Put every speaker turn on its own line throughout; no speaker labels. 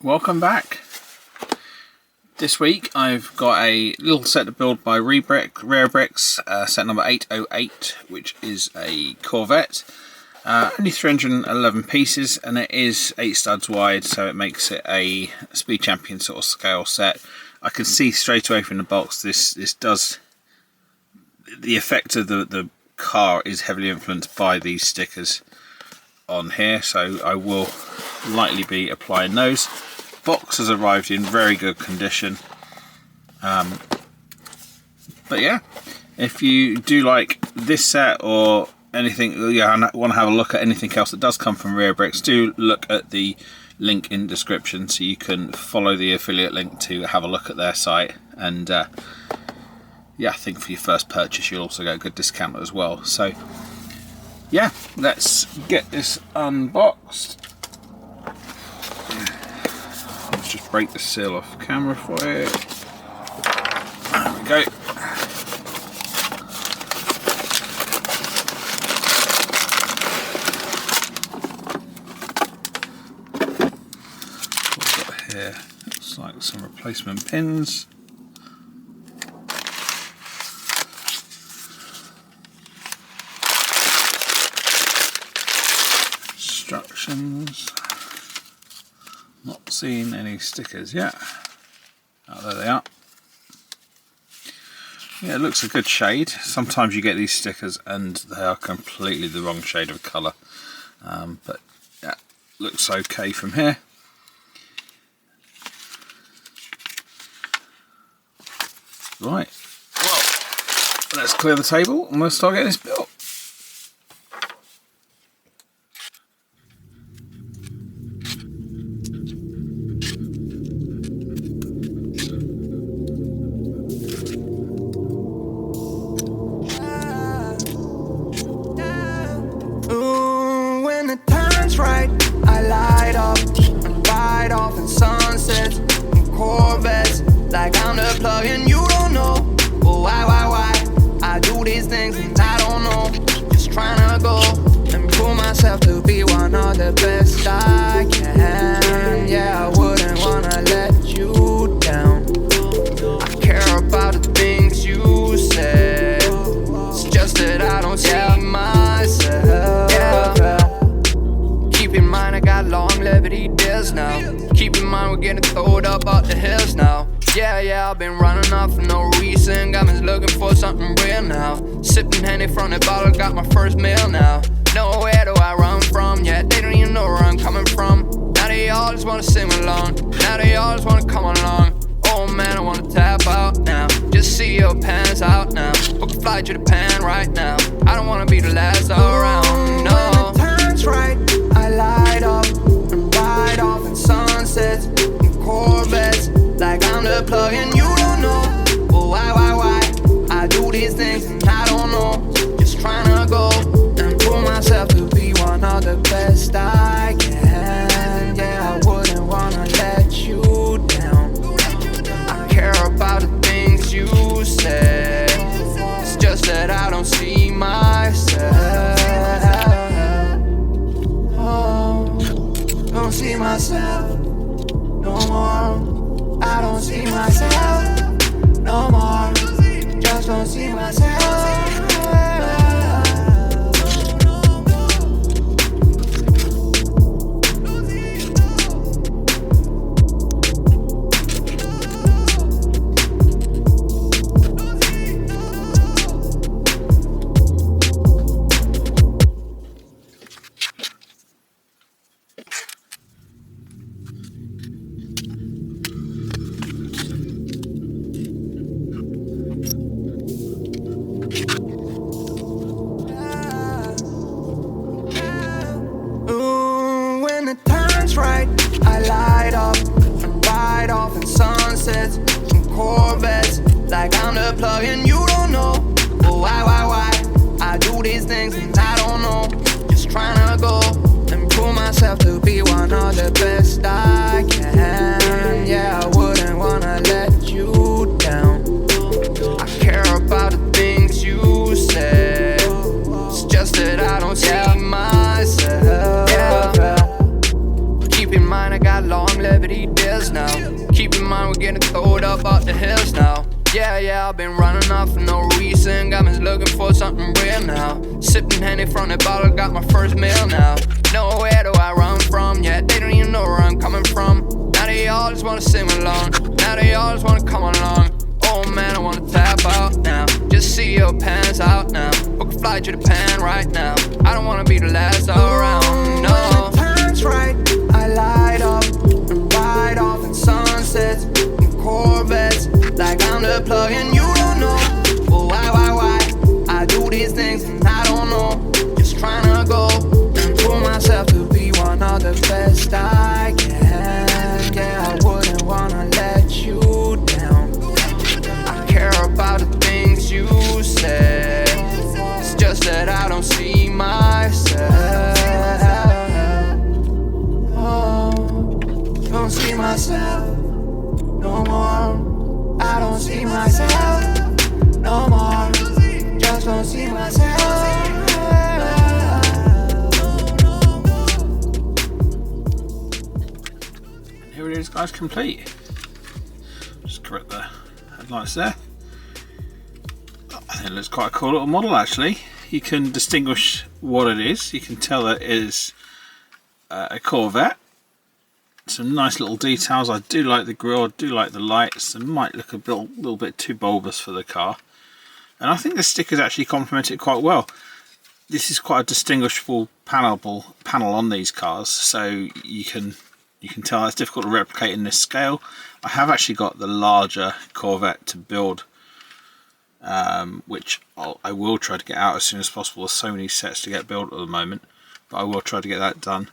Welcome back. This week I've got a little set to build by Reobrix, set number 808, which is a Corvette. Only 311 pieces, and it is 8 studs wide, so it makes it a Speed Champion sort of scale set. I can see straight away from the box this does, the effect of the car is heavily influenced by these stickers on here, so I will likely be applying those. Box has arrived in very good condition, but yeah, if you do like this set or anything, want to have a look at anything else that does come from Reobrix, do look at the link in the description so you can follow the affiliate link to have a look at their site. And yeah, I think for your first purchase you'll also get a good discount as well. So yeah, let's get this unboxed. Let's just break the seal off camera for you. There we go. What we've got here looks like some replacement pins. Instructions. Not seeing any stickers yet. Oh, there they are. Yeah, it looks a good shade. Sometimes you get these stickers and they are completely the wrong shade of colour. But yeah, looks okay from here. Right, well, let's clear the table and we'll start getting this built.
I light up and ride off in sunsets and Corvettes, like I'm the plug and you don't know. Oh, why I do these things and I don't know. Just trying to go and prove myself to be one of the best I can. Yeah, I wouldn't wanna let you down. I care about the things you say. It's just that I don't see myself. Keep in mind I got longevity deals now. Keep in mind we're getting throwed up out the hills now. Yeah, I've been running off for no reason. Got me looking for something real now. Sipping Henny from the bottle, got my first meal now. Nowhere do I run from, yeah, they don't even know where I'm coming from. Now they all just wanna sing along. Now they all just wanna come along. Oh man, I wanna tap out now. Just see your pants out now. Book a flight to Japan right now. I don't wanna be the last around, no. When the time's right, I light up and ride off in sunsets and Corvettes, like I'm the plug and you don't know. Oh, why I do these things and I don't know. Just trying to go and prove myself to be one of the best I can. Yeah, I wouldn't wanna let you down. I care about the things you say. It's just that I don't see myself. Don't see myself no more. I don't see myself no more. Just don't see myself. Right, I light up and ride off in sunsets and Corvettes, like I'm the plug and you don't know. Oh, why I do these things and I don't know. Just trying to go and prove myself to be one of the best I can. Yeah, I wouldn't wanna let you down. I care about the things you say. It's just that I don't see myself. Keep in mind I got got longevity deals now. Keep in mind we're getting throwed up the hills now. Yeah, I've been running off for no reason. Got me looking for something real now. Sipping Henny from the bottle, got my first meal now. Nowhere do I run from, yeah, they don't even know where I'm coming from. Now they all just wanna sing along, now they all just wanna come along. Oh man, I wanna tap out now, just see your pants out now. Book a flight to Japan right now, I don't wanna be the last around, no. When the time's right, I light up and ride off in sunsets and Corvettes. Like I'm the plug and you don't know. Well, why? I do these things and I don't know. Just trying to go and prove myself to be one of the best I can. Yeah, I wouldn't wanna let you down. I care about the things you said. It's just that I don't see myself. Oh, don't see myself no more. I don't see myself no more. Just don't see myself.
Here it is, guys, complete. Just correct the headlights there. I think it looks quite a cool little model actually. You can distinguish what it is. You can tell that it is a Corvette. Some nice little details. I do like the grille, I do like the lights. They might look a little bit too bulbous for the car. And I think the stickers actually complement it quite well. This is quite a distinguishable panel on these cars, so you can tell it's difficult to replicate in this scale. I have actually got the larger Corvette to build, which I will try to get out as soon as possible. There's so many sets to get built at the moment, but I will try to get that done.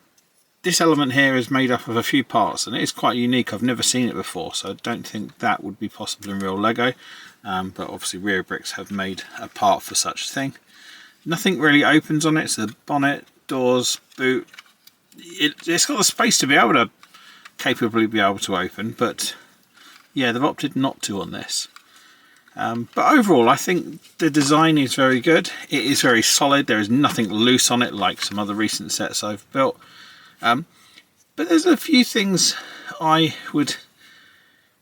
This element here is made up of a few parts and it is quite unique. I've never seen it before, so I don't think that would be possible in real Lego, but obviously Reobrix have made a part for such a thing. Nothing really opens on it, so the bonnet, doors, boot, it's got the space to be able to capably be able to open, but yeah, they've opted not to on this. But overall I think the design is very good. It is very solid. There is nothing loose on it like some other recent sets I've built. But there's a few things I would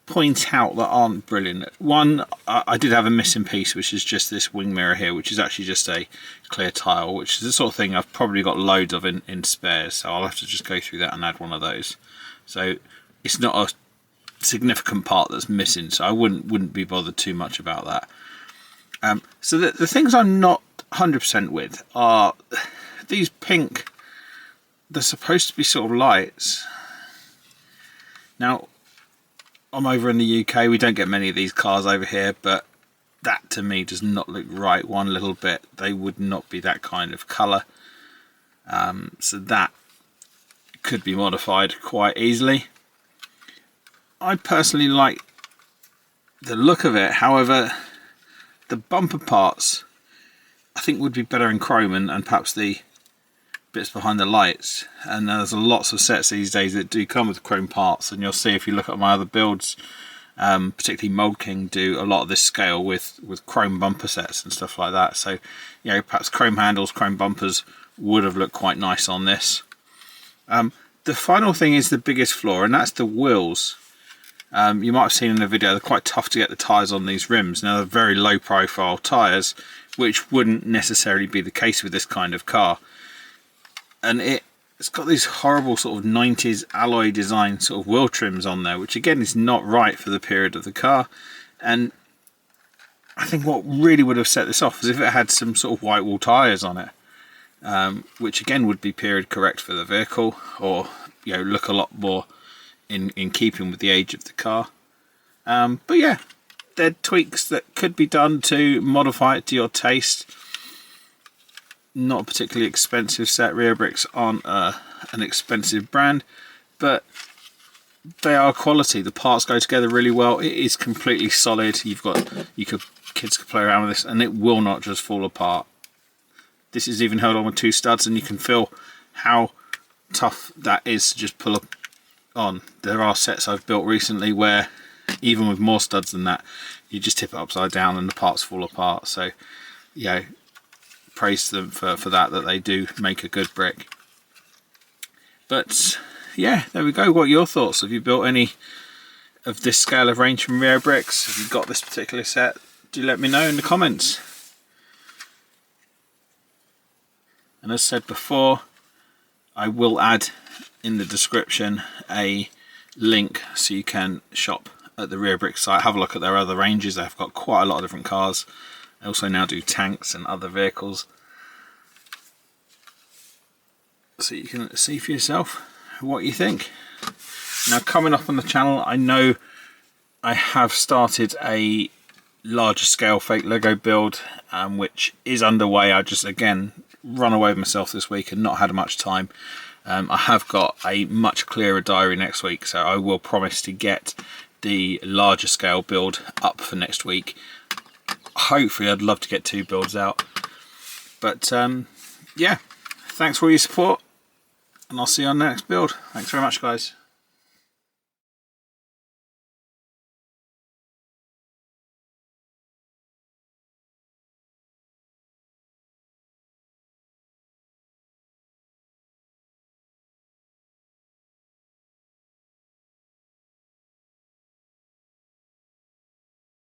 point out that aren't brilliant. One, I did have a missing piece, which is just this wing mirror here, which is actually just a clear tile, which is the sort of thing I've probably got loads of in spares, so I'll have to just go through that and add one of those. So it's not a significant part that's missing, so I wouldn't be bothered too much about that. So the things I'm not 100% with are these pink. They're supposed to be sort of lights. Now, I'm over in the UK, we don't get many of these cars over here, but that to me does not look right one little bit. They would not be that kind of colour. So that could be modified quite easily. I personally like the look of it, however, the bumper parts I think would be better in chrome and perhaps the bits behind the lights, and there's lots of sets these days that do come with chrome parts, and you'll see if you look at my other builds, particularly Mould King do a lot of this scale with chrome bumper sets and stuff like that. So you know, perhaps chrome handles, chrome bumpers would have looked quite nice on this. The final thing is the biggest flaw, and that's the wheels. You might have seen in the video they're quite tough to get the tyres on these rims. Now they're very low profile tyres, which wouldn't necessarily be the case with this kind of car. And it's got these horrible sort of 90s alloy design sort of wheel trims on there, which again is not right for the period of the car. And I think what really would have set this off is if it had some sort of white wall tyres on it, which again would be period correct for the vehicle, or you know, look a lot more in keeping with the age of the car. But yeah, they're tweaks that could be done to modify it to your taste. Not a particularly expensive set. Reobrix aren't an expensive brand, but they are quality. The parts go together really well. It is completely solid. Kids could play around with this and it will not just fall apart. This is even held on with 2 studs, and you can feel how tough that is to just pull up on. There are sets I've built recently where even with more studs than that, you just tip it upside down and the parts fall apart. So yeah, praise to them for that they do make a good brick. But yeah, there we go. What are your thoughts? Have you built any of this scale of range from Reobrix? Have you got this particular set? Do let me know in the comments. And as said before, I will add in the description a link so you can shop at the Reobrix site, have a look at their other ranges. They've got quite a lot of different cars. They also now do tanks and other vehicles, so you can see for yourself what you think. Now, coming up on the channel, I know I have started a larger scale fake Lego build, which is underway. I just again run away with myself this week and not had much time. I have got a much clearer diary next week, so I will promise to get the larger scale build up for next week. Hopefully, I'd love to get 2 builds out, but yeah, thanks for all your support, and I'll see you on the next build. Thanks very much, guys.